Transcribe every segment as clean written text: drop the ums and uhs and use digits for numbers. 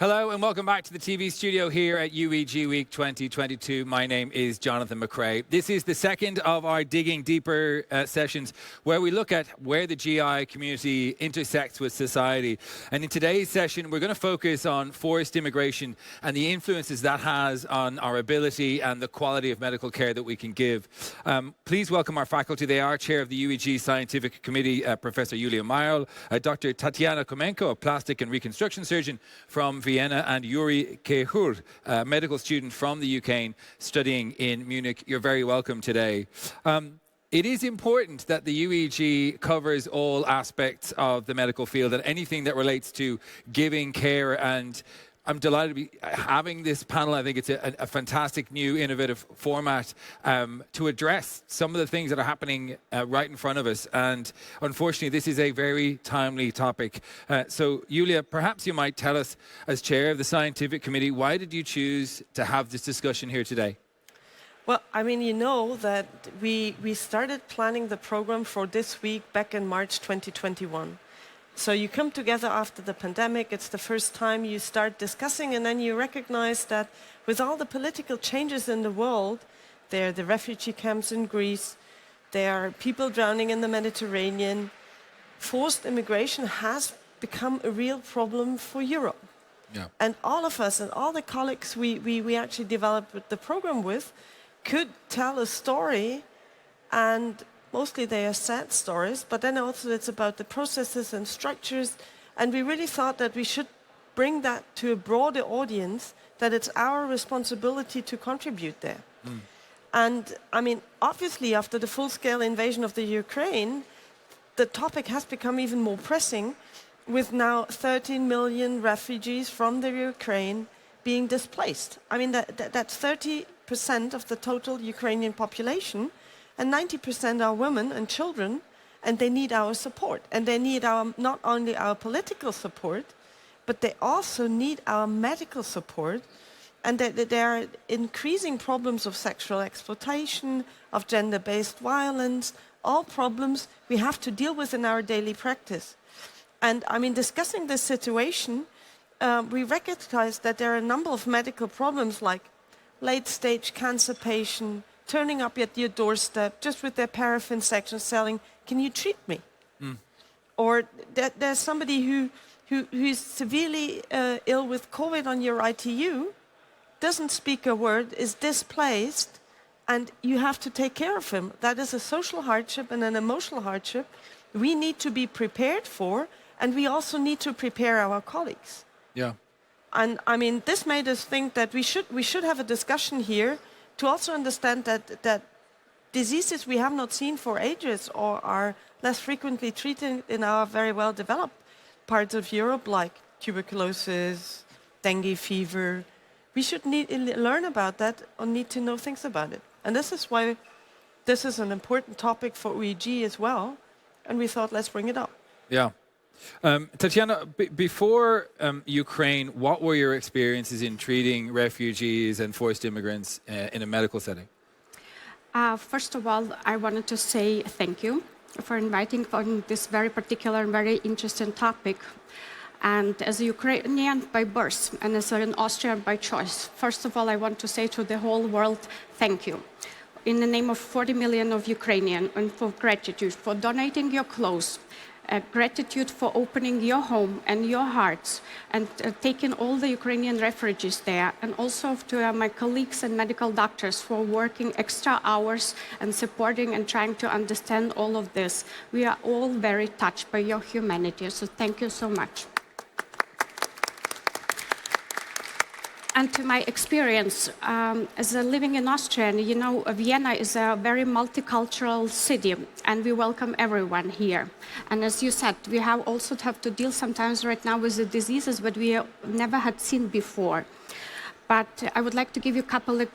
Hello and welcome back to the TV studio here at UEG Week 2022. My name is Jonathan McRae. This is the second of our Digging Deeper sessions where we look at where the GI community intersects with society. And in today's session, we're going to focus on forced immigration and the influences that has on our ability and the quality of medical care that we can give. Please welcome our faculty. They are Chair of the UEG Scientific Committee, Professor Yulia Mayol, Dr. Tatiana Komenko, a plastic and reconstruction surgeon from Vienna, and Yuri Kehur, a medical student from the UK studying in Munich. You're very welcome today. It is important that the UEG covers all aspects of the medical field and anything that relates to giving care, and I'm delighted to be having this panel. I think it's a fantastic new innovative format to address some of the things that are happening right in front of us. And unfortunately, this is a very timely topic. So, Yulia, perhaps you might tell us, as chair of the scientific committee, why did you choose to have this discussion here today? Well, I mean, you know that we started planning the program for this week back in March 2021. So you come together after the pandemic, it's the first time you start discussing, and then you recognize that with all the political changes in the world, there are the refugee camps in Greece, there are people drowning in the Mediterranean, forced immigration has become a real problem for Europe. Yeah. And all of us and all the colleagues we actually developed the program with could tell a story, and mostly they are sad stories, but then also it's about the processes and structures. And we really thought that we should bring that to a broader audience, that it's our responsibility to contribute there. And I mean, obviously, after the full-scale invasion of the Ukraine, the topic has become even more pressing, with now 13 million refugees from the Ukraine being displaced. I mean, that's 30% of the total Ukrainian population. And 90% are women and children, and they need our support. And they need not only our political support, but they also need our medical support. And there are increasing problems of sexual exploitation, of gender-based violence, all problems we have to deal with in our daily practice. And I mean, discussing this situation, we recognize that there are a number of medical problems like late-stage cancer patient, turning up at your doorstep just with their paraffin section selling, can you treat me? Or there's somebody who's severely ill with COVID on your ITU, doesn't speak a word, is displaced, and you have to take care of him. That is a social hardship and an emotional hardship we need to be prepared for, and we also need to prepare our colleagues. Yeah. And I mean, this made us think that we should have a discussion here to also understand that diseases we have not seen for ages or are less frequently treated in our very well-developed parts of Europe, like tuberculosis, dengue fever, we should learn about that or need to know things about it. And this is why this is an important topic for UEG as well, and we thought, let's bring it up. Yeah. Tatiana, before Ukraine, what were your experiences in treating refugees and forced immigrants in a medical setting? First of all, I wanted to say thank you for inviting on this very particular and very interesting topic. And as a Ukrainian by birth and as an Austrian by choice, first of all, I want to say to the whole world, thank you. In the name of 40 million of Ukrainians, and for gratitude for donating your clothes, gratitude for opening your home and your hearts and taking all the Ukrainian refugees there, and also to my colleagues and medical doctors for working extra hours and supporting and trying to understand all of this. We are all very touched by your humanity, so thank you so much. And to my experience, as living in Austria, you know, Vienna is a very multicultural city, and we welcome everyone here. And as you said, we also have to deal sometimes right now with the diseases that we never had seen before. But I would like to give you a couple of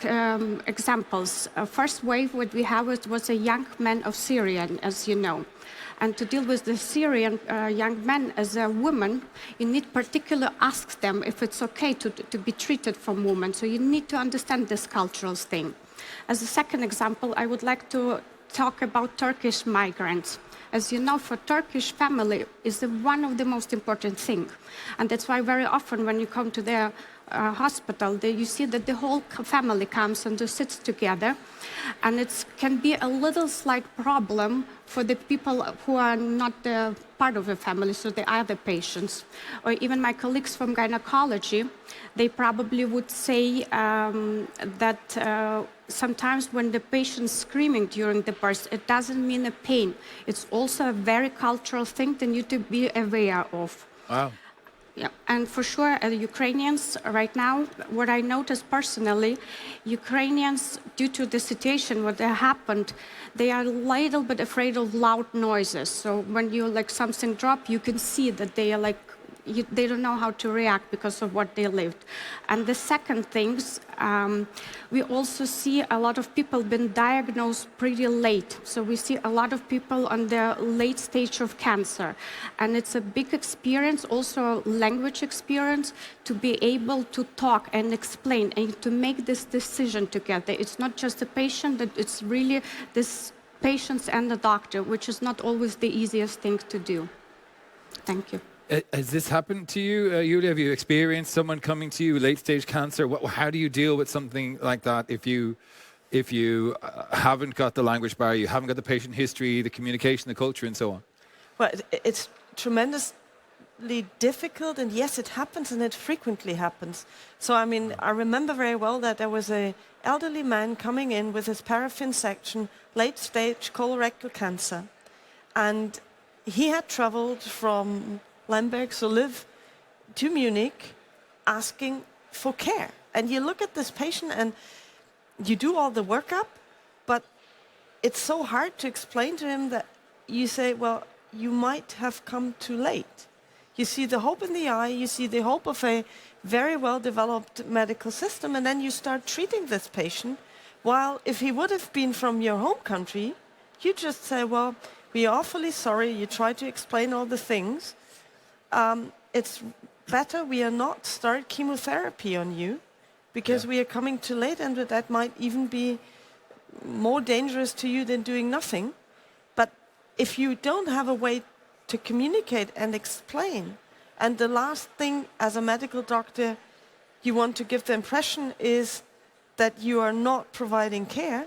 examples. First wave what we have was a young man of Syria, as you know. And to deal with the Syrian young men as a woman, you need particularly ask them if it's okay to be treated from women. So you need to understand this cultural thing. As a second example, I would like to talk about Turkish migrants. As you know, for Turkish family is one of the most important thing. And that's why very often when you come to their hospital, you see that the whole family comes and sits together. And it can be a little slight problem for the people who are not part of the family, so the other patients. Or even my colleagues from gynecology, they probably would say that sometimes when the patient's screaming during the birth, it doesn't mean a pain. It's also a very cultural thing that you need to be aware of. Wow. Yeah, and for sure, Ukrainians right now, what I noticed personally, Ukrainians, due to the situation, what happened, they are a little bit afraid of loud noises. So when you something drop, you can see that they are they don't know how to react because of what they lived. And the second things, we also see a lot of people been diagnosed pretty late. So we see a lot of people on the late stage of cancer. And it's a big experience, also language experience, to be able to talk and explain and to make this decision together. It's not just the patient, but it's really this patients and the doctor, which is not always the easiest thing to do. Thank you. Has this happened to you, Yulia? Have you experienced someone coming to you late-stage cancer? How do you deal with something like that if you haven't got the language barrier, you haven't got the patient history, the communication, the culture, and so on? Well, it's tremendously difficult, and yes, it happens, and it frequently happens. So, I mean, I remember very well that there was an elderly man coming in with his paraffin section, late-stage colorectal cancer, and he had traveled from Lemberg, so live, to Munich, asking for care. And you look at this patient and you do all the workup, but it's so hard to explain to him that you say, well, you might have come too late. You see the hope in the eye, you see the hope of a very well-developed medical system, and then you start treating this patient, while if he would have been from your home country, you just say, well, we're awfully sorry, you try to explain all the things. It's better we are not start chemotherapy on you because we are coming too late, and that might even be more dangerous to you than doing nothing. But if you don't have a way to communicate and explain, and the last thing as a medical doctor you want to give the impression is that you are not providing care,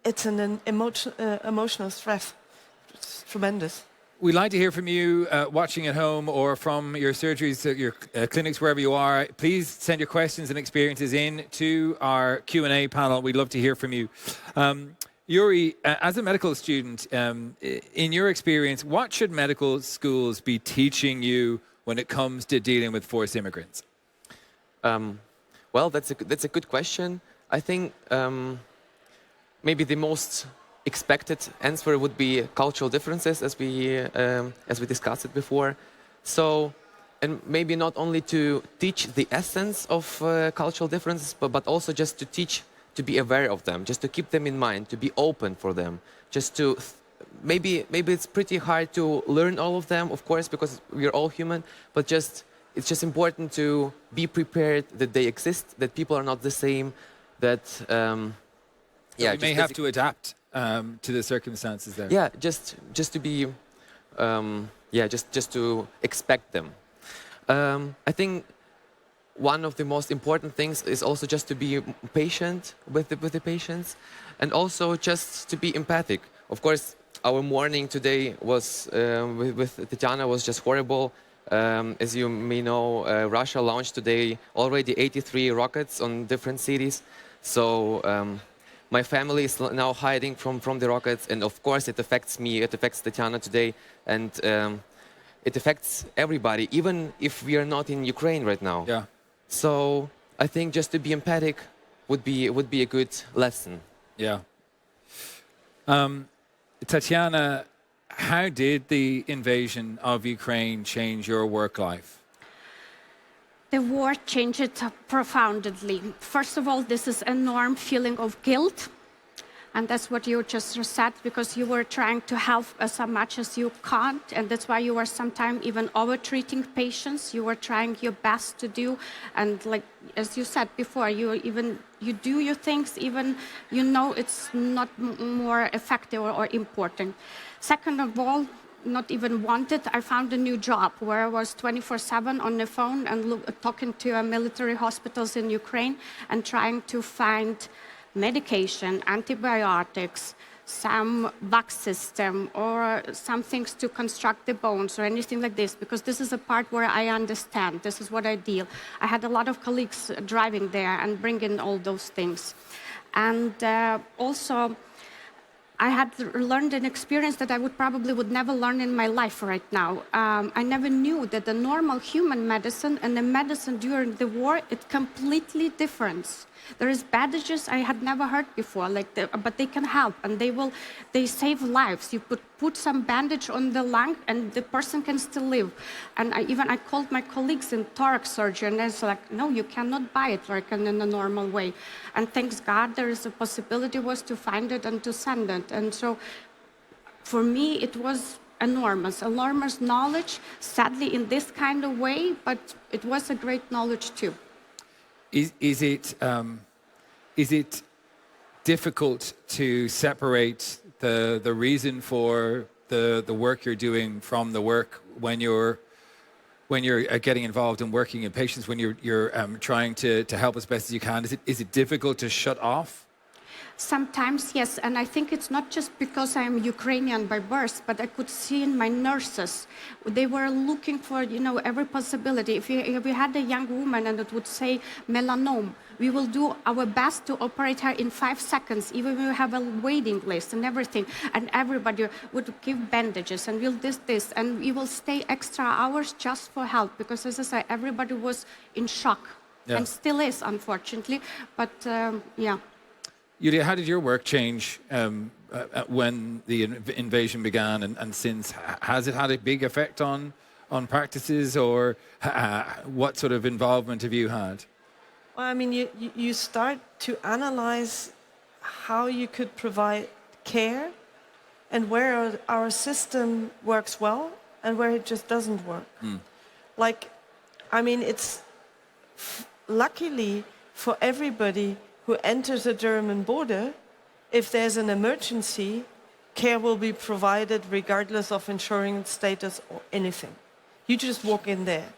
it's an emotional stress. It's tremendous. We'd like to hear from you watching at home or from your surgeries, your clinics, wherever you are. Please send your questions and experiences in to our Q&A panel. We'd love to hear from you. Yuri, as a medical student, in your experience, what should medical schools be teaching you when it comes to dealing with forced immigrants? Well, that's a good question. I think maybe the most expected answer would be cultural differences, as we discussed it before. So, and maybe not only to teach the essence of cultural differences, but also just to teach to be aware of them, just to keep them in mind, to be open for them, just to maybe it's pretty hard to learn all of them, of course, because we're all human, but it's just important to be prepared that they exist, that people are not the same, that you may have to adapt to the circumstances there. Yeah, just to be, just to expect them. I think one of the most important things is also just to be patient with the patients, and also just to be empathic. Of course, our morning today was with Tatiana was just horrible. As you may know, Russia launched today already 83 rockets on different cities. So my family is now hiding from the rockets, and of course it affects me, it affects Tatiana today, and it affects everybody, even if we are not in Ukraine right now. Yeah. So I think just to be empathic would be a good lesson. Yeah. Tatiana, how did the invasion of Ukraine change your work life? The war changed it profoundly. First of all, this is enormous feeling of guilt. And that's what you just said, because you were trying to help as much as you can't, and that's why you were sometimes even over-treating patients. You were trying your best to do, and like as you said before, you do your things even you know it's not more effective or important. Second of all, not even wanted, I found a new job where I was 24/7 on the phone and talking to military hospitals in Ukraine and trying to find medication, antibiotics, some vac system, or some things to construct the bones or anything like this, because this is a part where I understand. This is what I deal. I had a lot of colleagues driving there and bringing all those things. And also, I had learned an experience that I would never learn in my life right now. I never knew that the normal human medicine and the medicine during the war, it's completely different. There is bandages I had never heard before, but they can help, and they save lives. You put some bandage on the lung, and the person can still live. And I called my colleagues in thorax surgery, and it's like, no, you cannot buy it like in a normal way. And thanks God, there is a possibility was to find it and to send it. And so, for me, it was enormous knowledge. Sadly, in this kind of way, but it was a great knowledge too. Is it difficult to separate the reason for the work you're doing from the work when you're getting involved in working in patients, when you're trying to help as best as you can? Is it difficult to shut off? Sometimes, yes, and I think it's not just because I'm Ukrainian by birth, but I could see in my nurses, they were looking for, every possibility. If we had a young woman and it would say melanoma, we will do our best to operate her in 5 seconds, even if we have a waiting list and everything. And everybody would give bandages and we'll this, and we will stay extra hours just for help, because as I said, everybody was in shock, and still is, unfortunately, but yeah. Yulia, how did your work change when the invasion began and since? Has it had a big effect on practices, or what sort of involvement have you had? Well, I mean, you start to analyze how you could provide care and where our system works well and where it just doesn't work. It's luckily for everybody who enters the German border, if there's an emergency, care will be provided regardless of insurance status or anything. You just walk in there.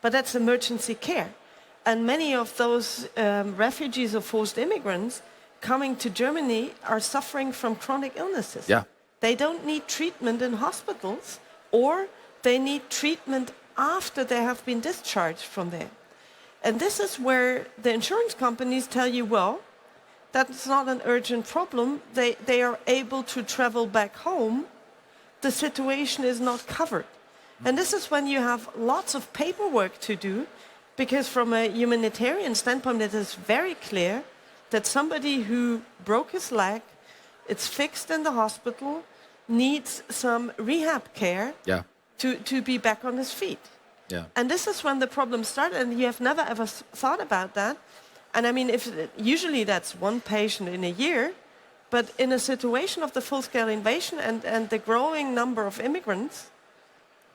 But that's emergency care. And many of those refugees or forced immigrants coming to Germany are suffering from chronic illnesses. Yeah. They don't need treatment in hospitals, or they need treatment after they have been discharged from there. And this is where the insurance companies tell you, well, that's not an urgent problem. They are able to travel back home. The situation is not covered. And this is when you have lots of paperwork to do, because from a humanitarian standpoint, it is very clear that somebody who broke his leg, it's fixed in the hospital, needs some rehab care to be back on his feet. Yeah. And this is when the problem started, and you have never ever thought about that. And I mean, usually that's one patient in a year, but in a situation of the full-scale invasion and the growing number of immigrants,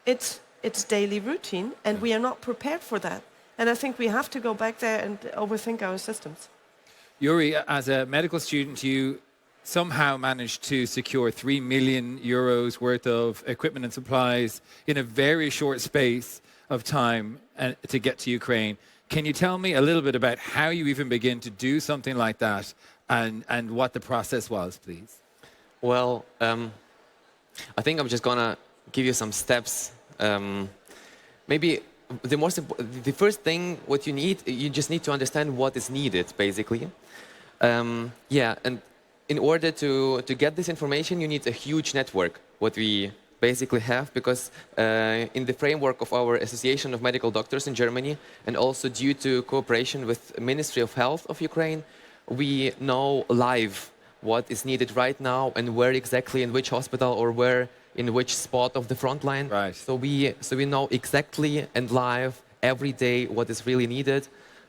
it's daily routine, and we are not prepared for that. And I think we have to go back there and overthink our systems. Yuri, as a medical student, you somehow managed to secure 3 million euros worth of equipment and supplies in a very short space of time to get to Ukraine. Can you tell me a little bit about how you even begin to do something like that, and what the process was, please? Well, I think I'm just gonna give you some steps. Maybe the first thing what you need, you just need to understand what is needed, basically. And in order to get this information, you need a huge network, what we basically have, because in the framework of our Association of Medical Doctors in Germany, and also due to cooperation with Ministry of Health of Ukraine, we know live what is needed right now and where exactly, in which hospital or where in which spot of the front line. Right. So we know exactly and live every day what is really needed.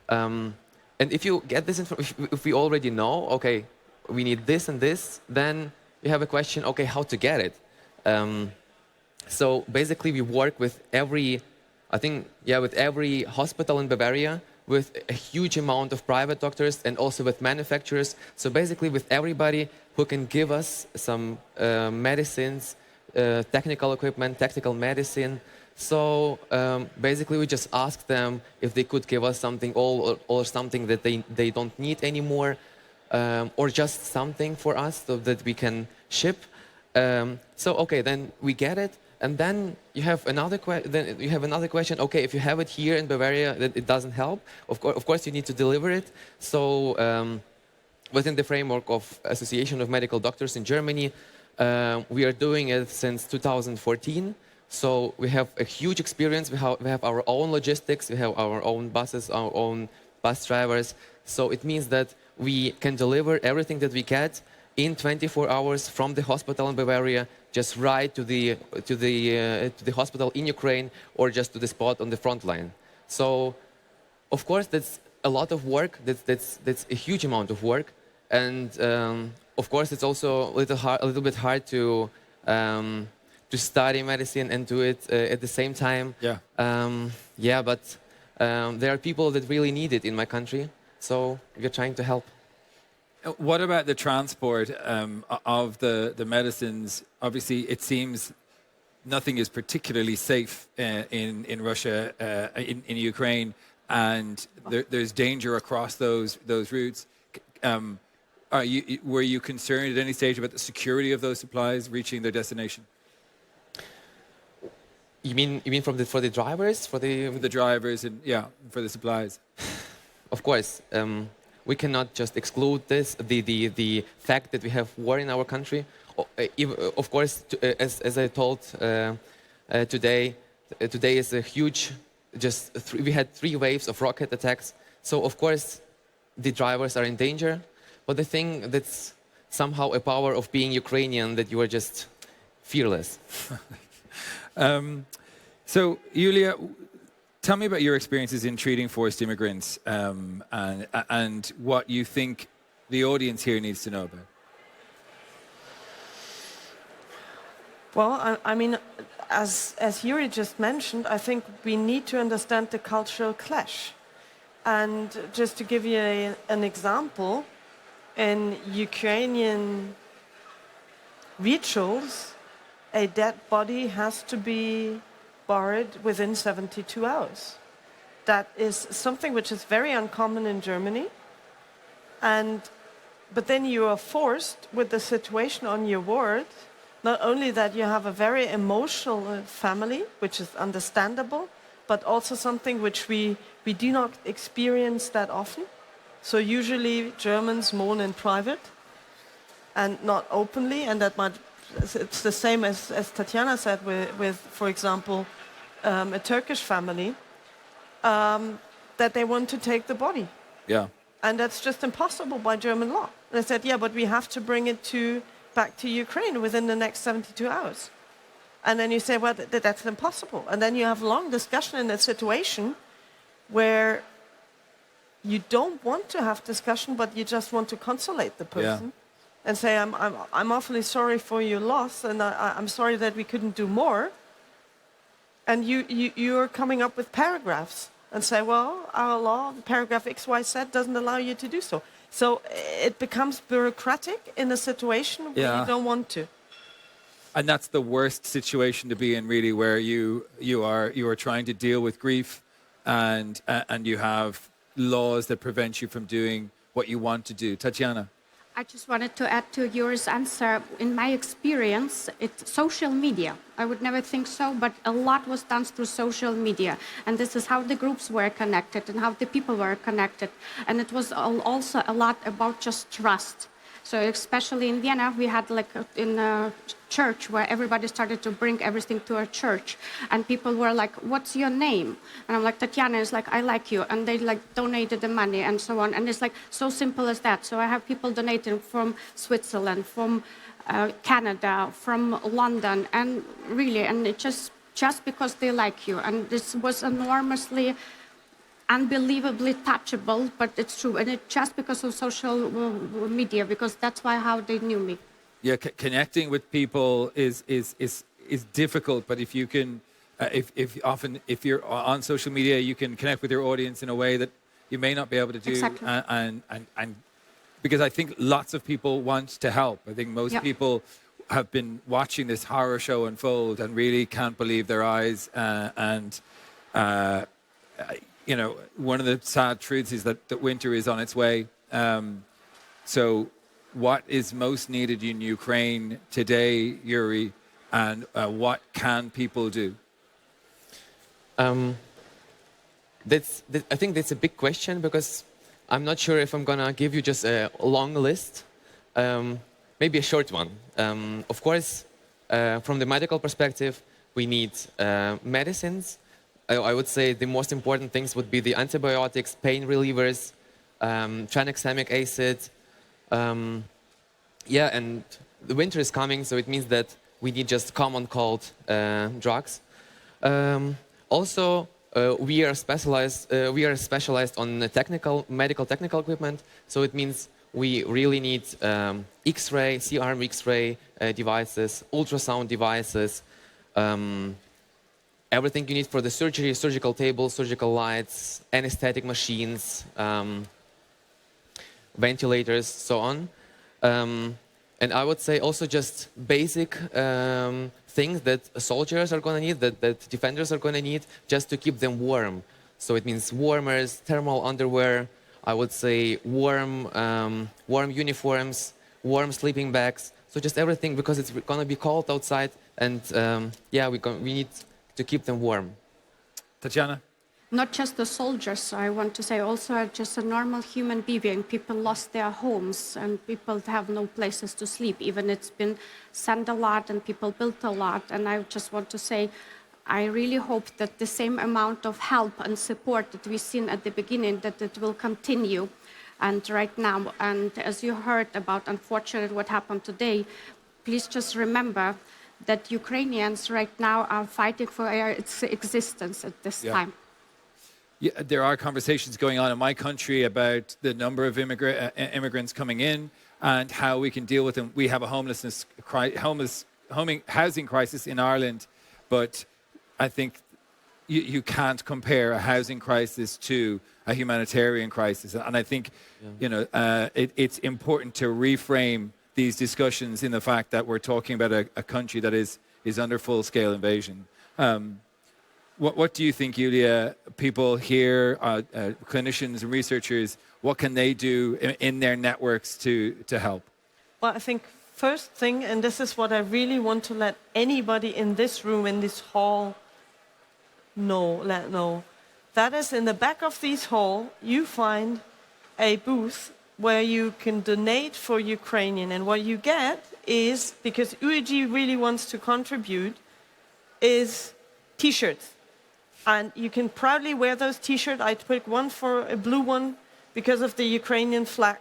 And if you get this information, if we already know, okay, we need this and this, then you have a question, okay, how to get it? So basically, we work with with every hospital in Bavaria, with a huge amount of private doctors and also with manufacturers. So basically, with everybody who can give us some medicines, technical equipment, technical medicine. So basically, we just asked them if they could give us something or something that they don't need anymore, or just something for us so that we can ship. So okay, then we get it, and then you have another question. Okay, if you have it here in Bavaria, that it doesn't help. Of course, you need to deliver it. So within the framework of Association of Medical Doctors in Germany, we are doing it since 2014. So we have a huge experience. We have our own logistics. We have our own buses, our own bus drivers. So it means that we can deliver everything that we get in 24 hours from the hospital in Bavaria, just right to the hospital in Ukraine, or just to the spot on the front line. So, of course, that's a lot of work. That's a huge amount of work, and of course, it's also a little bit hard to study medicine and do it at the same time. Yeah. But there are people that really need it in my country, so we're trying to help. What about the transport of the medicines? Obviously, it seems nothing is particularly safe in Russia, in Ukraine, and there's danger across those routes. Were you concerned at any stage about the security of those supplies reaching their destination? You mean for the drivers, for the drivers, and for the supplies? Of course. We cannot just exclude the fact that we have war in our country. Of course, as I told today is a huge. We had 3 waves of rocket attacks. So of course, the drivers are in danger. But the thing that's somehow a power of being Ukrainian, that you are just fearless. So, Yulia, tell me about your experiences in treating forced immigrants, and what you think the audience here needs to know about. Well, I mean, as Yuri just mentioned, I think we need to understand the cultural clash. And just to give you an example, in Ukrainian rituals, a dead body has to be buried within 72 hours. That is something which is very uncommon in Germany. But then you are forced with the situation on your ward, not only that you have a very emotional family, which is understandable, but also something which we do not experience that often. So usually Germans mourn in private and not openly, and it's the same as Tatiana said with for example, a Turkish family, that they want to take the body. Yeah. And that's just impossible by German law. And I said, yeah, but we have to bring it back to Ukraine within the next 72 hours. And then you say, well, that's impossible. And then you have a long discussion in a situation where you don't want to have discussion, but you just want to consolate the person and say, I'm awfully sorry for your loss, and I'm sorry that we couldn't do more. And you're coming up with paragraphs and say, well, our law, paragraph X, Y, Z, doesn't allow you to do so. So it becomes bureaucratic in a situation where you don't want to. And that's the worst situation to be in, really, where you are trying to deal with grief, and you have laws that prevent you from doing what you want to do. Tatiana. I just wanted to add to Yuri's answer. In my experience, it's social media. I would never think so, but a lot was done through social media. And this is how the groups were connected and how the people were connected. And it was also a lot about just trust. So especially in Vienna, we had in a church where everybody started to bring everything to a church. And people were like, what's your name? And I'm like, Tatiana is like, I like you. And they donated the money and so on. And it's so simple as that. So I have people donating from Switzerland, from Canada, from London. And really, and it just because they like you. And this was enormously unbelievably touchable, but it's true. And it's just because of social media, because that's why how they knew me. Yeah, connecting with people is difficult, but if you can, if you're on social media, you can connect with your audience in a way that you may not be able to do. Exactly. And because I think lots of people want to help. I think most Yep. people have been watching this horror show unfold and really can't believe their eyes. You know, one of the sad truths is that winter is on its way. So what is most needed in Ukraine today, Yuri, and what can people do? I think that's a big question because I'm not sure if I'm gonna give you just a long list. Maybe a short one. Of course, from the medical perspective, we need medicines. I would say the most important things would be the antibiotics, pain relievers, tranexamic acid. Yeah, and the winter is coming, so it means that we need just common cold drugs. Also, we are specialized on the medical technical equipment, so it means we really need X-ray, C-arm X-ray devices, ultrasound devices, everything you need for the surgery, surgical tables, surgical lights, anesthetic machines, ventilators, so on. And I would say also just basic things that soldiers are going to need, that defenders are going to need, just to keep them warm. So it means warmers, thermal underwear, I would say warm uniforms, warm sleeping bags. So just everything, because it's going to be cold outside, and yeah, we need to keep them warm. Tatiana? Not just the soldiers, I want to say also just a normal human being. People lost their homes and people have no places to sleep. Even it's been sent a lot and people built a lot. And I just want to say, I really hope that the same amount of help and support that we've seen at the beginning, that it will continue. And right now, and as you heard about, unfortunately, what happened today, please just remember that Ukrainians right now are fighting for its existence at this time. Yeah, there are conversations going on in my country about the number of immigrants coming in and how we can deal with them. We have a housing crisis in Ireland, but I think you can't compare a housing crisis to a humanitarian crisis. And I think you know it's important to reframe these discussions in the fact that we're talking about a country that is under full-scale invasion. What do you think, Yulia? People here, clinicians and researchers, what can they do in their networks to help? Well, I think first thing, and this is what I really want to let anybody in this room, in this hall, know, that is in the back of this hall, you find a booth where you can donate for Ukrainian. And what you get is, because UEG really wants to contribute, is T-shirts. And you can proudly wear those T-shirts. I picked one for a blue one because of the Ukrainian flag.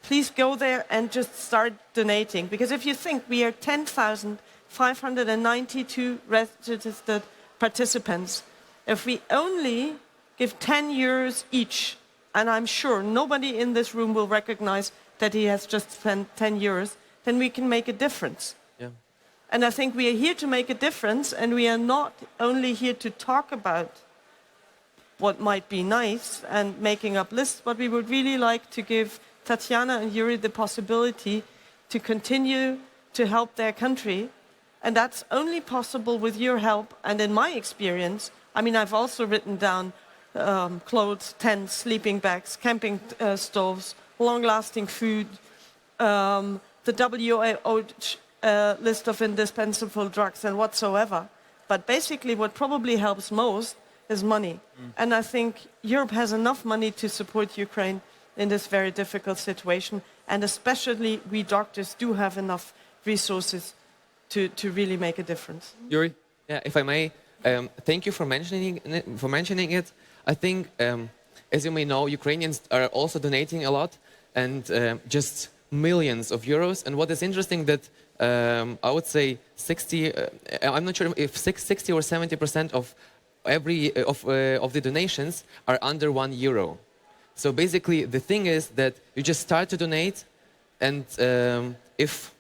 Please go there and just start donating. Because if you think we are 10,592 registered participants, if we only give 10 euros each, and I'm sure nobody in this room will recognize that he has just spent 10 euros, then we can make a difference. And I think we are here to make a difference, and we are not only here to talk about what might be nice and making up lists, but we would really like to give Tatiana and Yuri the possibility to continue to help their country. And that's only possible with your help. And in my experience, I mean, I've also written down clothes, tents, sleeping bags, camping stoves, long-lasting food, the WHO list of indispensable drugs and whatsoever. But basically what probably helps most is money. And I think Europe has enough money to support Ukraine in this very difficult situation. And especially we doctors do have enough resources to really make a difference. Yuri? Yeah, if I may, thank you for mentioning it. I think, as you may know, Ukrainians are also donating a lot, and just millions of euros. And what is interesting that I would say 60, I'm not sure if 60 or 70% of every of the donations are under €1. So basically, the thing is that you just start to donate, and if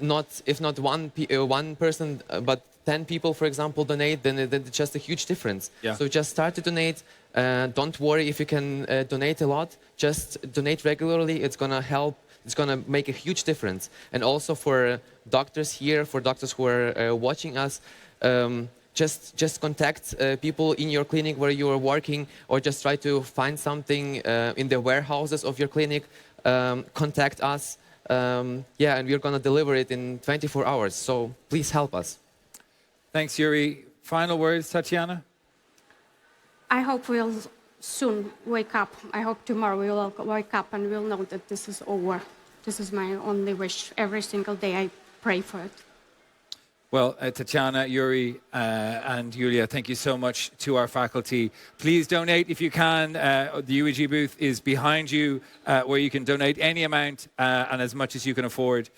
not one person, but 10 people, for example, donate, then it's just a huge difference. Yeah. So just start to donate. Don't worry if you can donate a lot. Just donate regularly. It's gonna help. It's gonna make a huge difference. And also for doctors here, for doctors who are watching us, just contact people in your clinic where you are working, or just try to find something in the warehouses of your clinic. Contact us. Yeah, and we're gonna deliver it in 24 hours. So please help us. Thanks, Yuri. Final words, Tatiana? I hope we'll soon wake up. I hope tomorrow we will wake up and we'll know that this is over. This is my only wish. Every single day I pray for it. Well, Tatiana, Yuri, and Yulia, thank you so much to our faculty. Please donate if you can. The UEG booth is behind you, where you can donate any amount and as much as you can afford.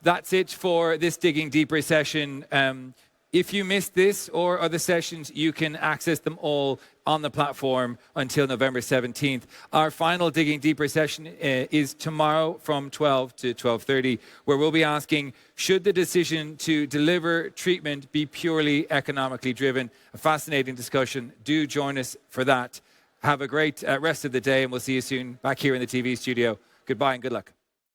That's it for this Digging Deeper session. If you missed this or other sessions, you can access them all on the platform until November 17th. Our final Digging Deeper session is tomorrow from 12 to 12:30, where we'll be asking, should the decision to deliver treatment be purely economically driven? A fascinating discussion. Do join us for that. Have a great rest of the day, and we'll see you soon back here in the TV studio. Goodbye and good luck.